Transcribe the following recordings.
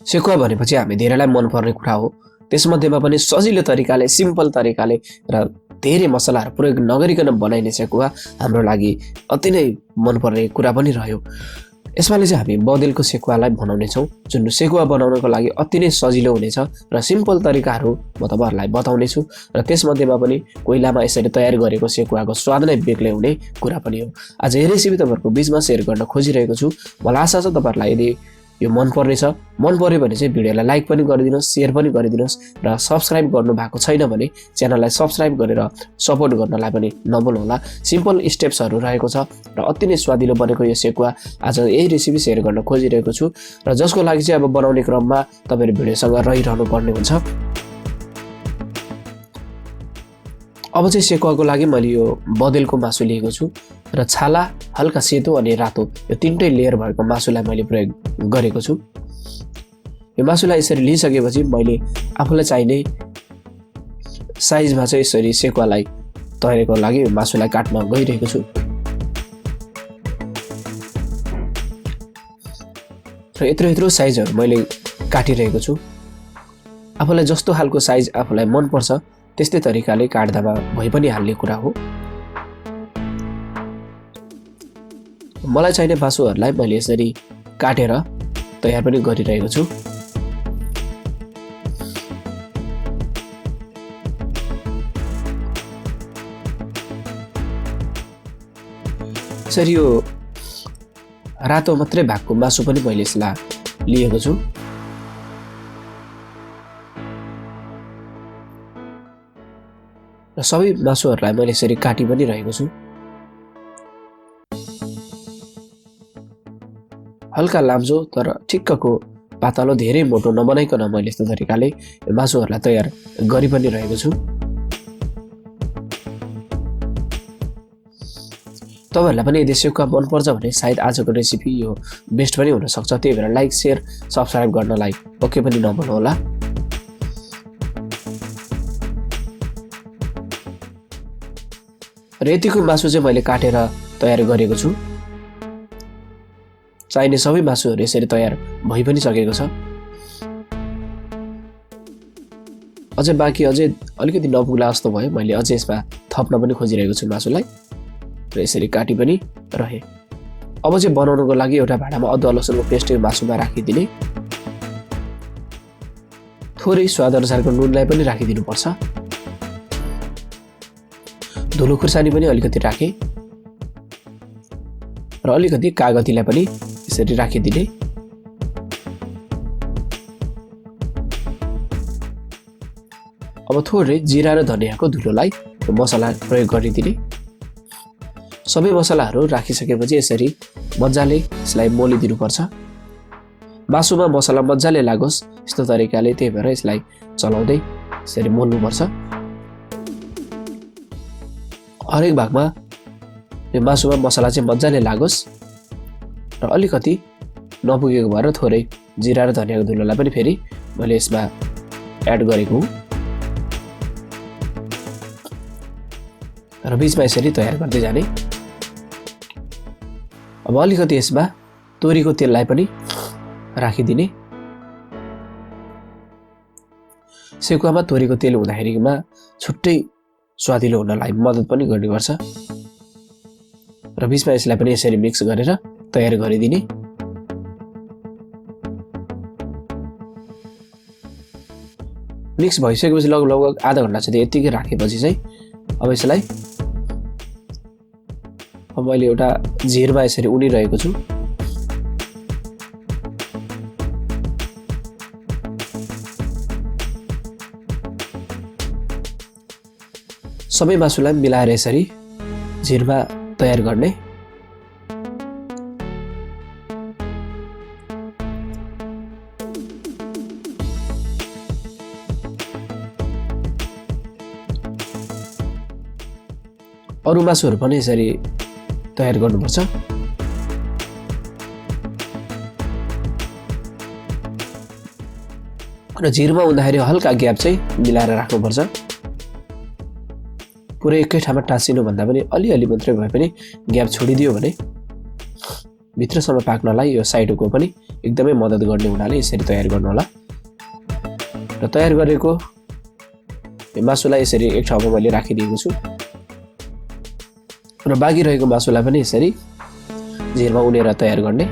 सेकुवा भनेपछि हामी धेरैलाई मनपर्ने कुरा हो। त्यसमध्येमा पनि सजिलो तरिकाले, सिम्पल तरिकाले र धेरै मसलाहरू प्रयोग नगरिकन बनाइने सेकुवा हाम्रो लागि अति नै मनपर्ने कुरा पनि रह्यो। यसपालि चाहिँ हामी बदेलको सेकुवालाई बनाउनेछौँ, जुन सेकुवा बनाउनको लागि अति नै सजिलो हुनेछ र सिम्पल तरिकाहरू म तपाईँहरूलाई बताउनेछु। र त्यसमध्येमा पनि कोइलामा यसरी तयार गरेको सेकुवाको स्वाद नै बेग्लै हुने कुरा पनि हो। आज यो रेसिपी तपाईँहरूको बिचमा सेयर गर्न खोजिरहेको छु। मलाई आशा छ तपाईँहरूलाई यदि यो मन पर्यो भने चाहिँ भिडियोलाई लाइक पनि गरिदिनुहोस्, सेयर पनि गरिदिनुहोस् र सब्सक्राइब गर्नु भएको छैन भने च्यानललाई सब्सक्राइब गरेर सपोर्ट गर्नलाई पनि नभुल्नुहोला। सिम्पल स्टेप्सहरू रहेको छ र अति नै स्वादिलो बनेको यो सेकुवा आज यही रेसिपी सेयर गर्न खोजिरहेको छु र जसको लागि चाहिँ अब बनाउने क्रममा तपाईँहरू भिडियोसँग रहिरहनु पर्ने हुन्छ। अब चाहिँ सेकुवाको लागि मैले यो बदेलको मासु लिएको छु र छाला, हल्का सेतो अनि रातो यो तीनटै लेयर भएको मासुलाई मैले प्रयोग गरेको छु। यो मासुलाई यसरी लिइसकेपछि मैले आफूलाई चाहिने साइजमा चाहिँ यसरी सेकुवालाई तयारीको लागि मासुलाई काट्न गइरहेको छु। र यत्रो साइजहरू मैले काटिरहेको छु। आफूलाई जस्तो खालको साइज आफूलाई मनपर्छ त्यस्तै तरिकाले काट्दामा भइ पनि हाल्ने कुरा हो। मलाई चाहिने मासुहरूलाई मैले यसरी काटेर तयार पनि गरिरहेको छु। यसरी यो रातो मात्रै भागको मासु पनि मैले यसलाई लिएको छु। र सबै मासुहरूलाई मैले यसरी काटी पनि रहेको छु। हल्का लाम्चो तर ठिक्कको पातलो, धेरै मोटो नबनाइकन मैले यस्तो तरिकाले मासुहरूलाई तयार गरि पनि रहेको छु। तपाईँहरूलाई पनि यदि सेकुवा मनपर्छ भने सायद आजको रेसिपी यो बेस्ट पनि हुनसक्छ। त्यही भएर लाइक, सेयर, सब्सक्राइब गर्नलाई पक्कै पनि नभुल्नुहोला। र यतिको मासु चाहिँ मैले काटेर तयार गरेको छु। चाहिने सबै मासुहरू यसरी तयार भइ पनि सकेको छ। अझै अलिकति नपुग्ला जस्तो भयो। मैले अझै यसमा थप्न पनि खोजिरहेको छु मासुलाई र यसरी काटी पनि रहे। अब चाहिँ बनाउनको लागि एउटा भाँडामा अदुवा लसुनको पेस्ट मासुमा राखिदिने। थोरै स्वाद अनुसारको नुनलाई पनि राखिदिनुपर्छ। धुलो खुर्सानी पनि अलिकति राखेँ र अलिकति कागतीलाई पनि यसरी राखिदिने। अब थोरै जिरा र धनियाँको धुलोलाई मसला प्रयोग गरिदिने। सबै मसलाहरू राखिसकेपछि यसरी मजाले यसलाई मोलिदिनुपर्छ। मासुमा मसला मजाले लागोस् यस्तो तरिकाले, त्यही भएर यसलाई चलाउँदै यसरी मोल्नुपर्छ। हरेक भागमा यो मासुमा मसला चाहिँ मजाले लागोस् र अलिकति नपुगेको भएर थोरै जिरा र धनियाँको धुलोलाई पनि फेरि मैले यसमा एड गरेको हुँ र बिचमा यसरी तयार गर्दै जाने। अब अलिकति यसमा तोरीको तेललाई पनि राखिदिने। सेकुवामा तोरीको तेल हुँदाखेरिमा छुट्टै स्वादिलो हुनलाई मद्दत पनि गर्ने गर्छ र बिचमा यसलाई पनि यसरी मिक्स गरेर तयार गरिदिने। मिक्स भइसकेपछि लगभग आधा घन्टा जति यतिकै राखेपछि चाहिँ अब यसलाई मैले एउटा झिरमा यसरी उनिरहेको छु। सबै मासुलाई मिलाएर यसरी झिरमा तयार गर्ने। अरू मासुहरू पनि यसरी तयार गर्नुपर्छ। र झिरमा हुँदाखेरि हल्का ग्याप चाहिँ मिलाएर राख्नुपर्छ। पुरै एकै ठाउँमा टाँसिनु भन्दा पनि अलिअलि मात्रै भए पनि ग्याप छोडिदियो भने भित्रसम्म पाक्नलाई यो साइडको पनि एकदमै मद्दत गर्ने हुनाले यसरी तयार गर्नु होला। र तयार गरेको मासुलाई यसरी एक ठाउँमा मैले राखिदिएको छु र बाँकी रहेको मासुलाई पनि यसरी झिरमा उनेर तयार गर्ने।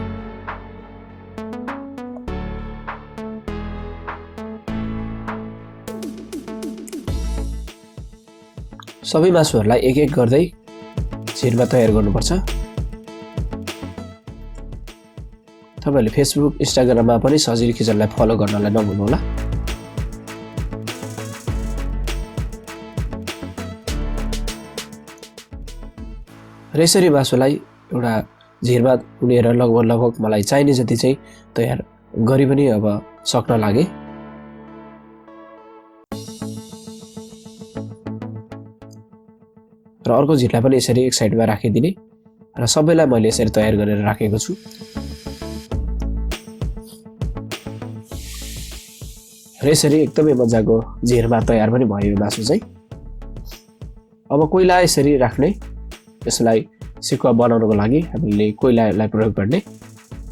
सबै मासुहरूलाई एक एक गर्दै झिरमा तयार गर्नुपर्छ। तपाईहरुले फेसबुक इन्स्टाग्राममा पनि सजिलो किचनलाई फलो गर्नलाई नभुल्नु होला। र यसरी मासुलाई एउटा झिरमा उनेर लगभग मलाई चाहिने जति चाहिँ तयार गरी पनि अब सक्न लागे। र अर्को झिरलाई पनि यसरी एक साइडमा राखिदिने र सबैलाई मैले यसरी तयार गरेर राखेको छु। र यसरी एकदमै मजाको झिरमा तयार पनि भयो यो मासु चाहिँ। अब कोइला यसरी राख्ने, यसलाई सेकुवा बनाउनको लागि हामीले कोइलालाई प्रयोग गर्ने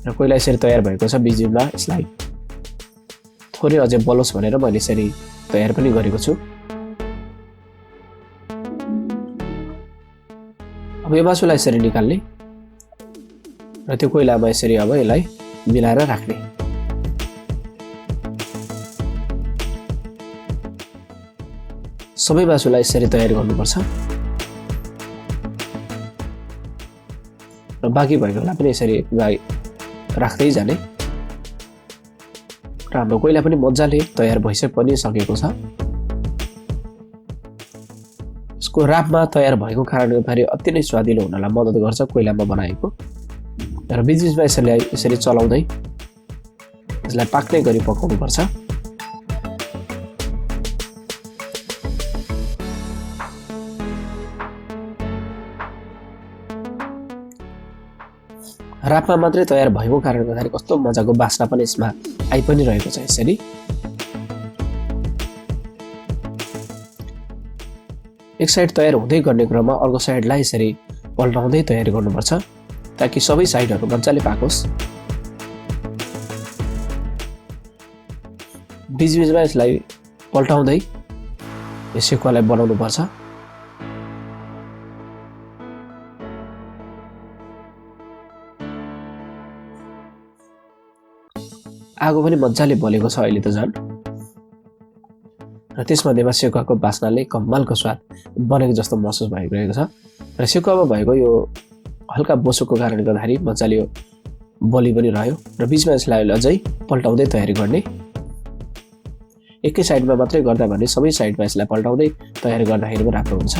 र कोइला यसरी तयार भएको छ। बिचमा यसलाई थोरै अझै बलोस् भनेर मैले यसरी तयार पनि गरेको छु। अब यो मासुलाई यसरी निकाल्ने र त्यो कोइलामा यसरी अब यसलाई मिलाएर राख्ने। सबै मासुलाई यसरी तयार गर्नुपर्छ र बाँकी भएकोलाई पनि यसरी राख्दै जाने। र हाम्रो कोइला पनि मजाले तयार पनि सकेको छ। यसको रापमा तयार भएको कारणले फेरि अति नै स्वादिलो हुनलाई मद्दत गर्छ कोइलामा बनाएको। र बिचबिचमा यसरी चलाउँदै यसलाई पाक्ने गरी पकाउनुपर्छ। रापमा मात्रै तयार भएको कारणले गर्दाखेरि कस्तो मजाको बास्ना पनि यसमा आइ पनि रहेको छ। यसरी एक साइड तयार हुँदै गर्ने क्रममा अर्को साइडलाई यसरी पल्टाउँदै तयार गर्नुपर्छ ताकि सबै साइडहरू मजाले पाकोस्। बिचबिचमा यसलाई पल्टाउँदै यो सेकुवालाई बनाउनु पर्छ। आगो पनि मजाले बलेको छ अहिले त झन्। र त्यसमध्येमा सेकुवाको बास्नाले कम्मलको स्वाद बनेको जस्तो महसुस भइरहेको छ। र सेकुवामा भएको यो हल्का बोसोको कारणले गर्दाखेरि मजाले यो बलि पनि रह्यो। र बिचमा यसलाई अझै पल्टाउँदै तयारी गर्ने। एकै साइडमा मात्रै गर्दा भने सबै साइडमा यसलाई पल्टाउँदै तयारी गर्दाखेरि पनि राम्रो हुन्छ।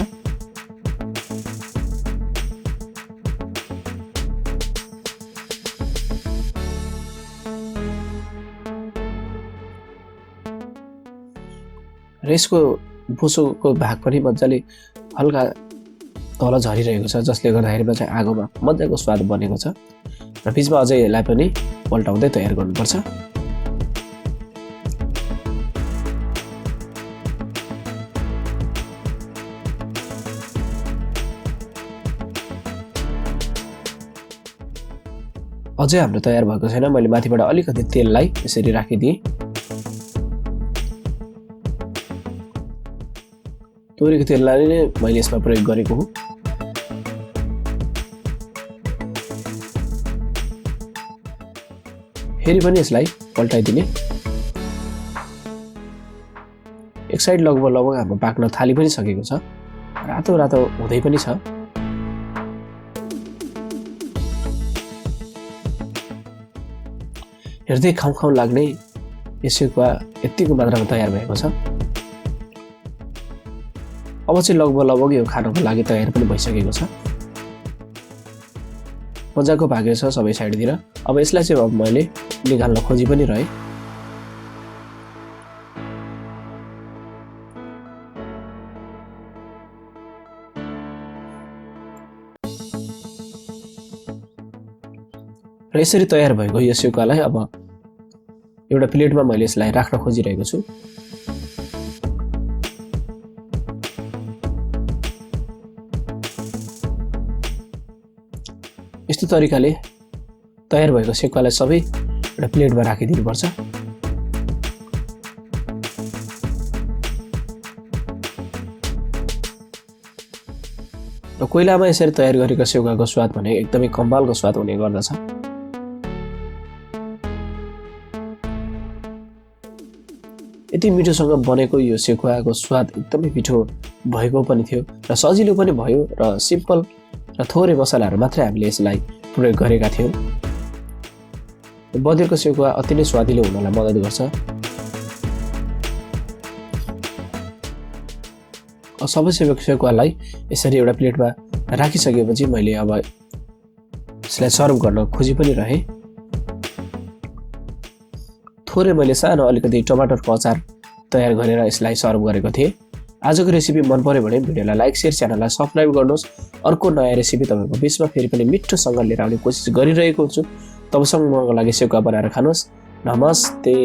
र यसको बोसोको भाग पनि मजाले हल्का तल झरिरहेको छ जसले गर्दाखेरिमा चाहिँ आगोमा मजाको स्वाद बनेको छ। र बिचमा अझै यसलाई पनि पल्टाउँदै तयार गर्नुपर्छ। अझै हाम्रो तयार भएको छैन। मैले माथिबाट अलिकति तेललाई यसरी राखिदिएँ। तोरीको तेललाई नै मैले यसमा प्रयोग गरेको हुँ। फेरि पनि यसलाई पल्टाइदिने। एक साइड लगभग हाम्रो पाक्न थाली पनि सकेको छ। रातो रातो हुँदै पनि छ। हेर्दै खाउँ लाग्ने यो सेकुवा यतिको मात्रामा तयार भएको छ। अब चाहिँ लगभग यो खानको लागि तयार पनि भइसकेको छ। मजाको पाकेको छ सबै साइडतिर। अब यसलाई चाहिँ अब मैले निकाल्न खोजी पनि रहेँ। र यसरी तयार भएको यो सेकुवालाई अब एउटा प्लेटमा मैले यसलाई राख्न खोजिरहेको छु। यस्तो तरिकाले तयार भएको सेकुवालाई सबै एउटा प्लेटमा राखिदिनुपर्छ। र कोइलामा यसरी तयार गरेको सेकुवाको स्वाद भने एकदमै कमालको स्वाद हुने गर्दछ। यति मिठोसँग बनेको यो सेकुवाको स्वाद एकदमै मिठो भएको पनि थियो र सजिलो पनि भयो र सिम्पल र थोरै मसलाहरू मात्रै हामीले यसलाई प्रयोग गरेका थियौँ। बँदेलको सेकुवा अति नै स्वादिलो हुनलाई मद्दत गर्छ। सबै सेकुवालाई यसरी एउटा प्लेटमा राखिसकेपछि मैले अब यसलाई सर्भ गर्न खोजी पनि रहेँ। थोरै मैले सानो अलिकति टमाटरको अचार तयार गरेर यसलाई सर्भ गरेको थिएँ। आजको रेसिपी मन पर्यो भने भिडियोलाई लाइक शेयर च्यानललाई सब्सक्राइब गर्नुहोस्। अर्को नयाँ रेसिपी तपाईँको बिचमा फेरि पनि मिठोसँग लिएर आउने कोसिस गरिरहेको हुन्छु। तबसम्मको लागि सेकुवा बनाएर खानुहोस्। नमस्ते।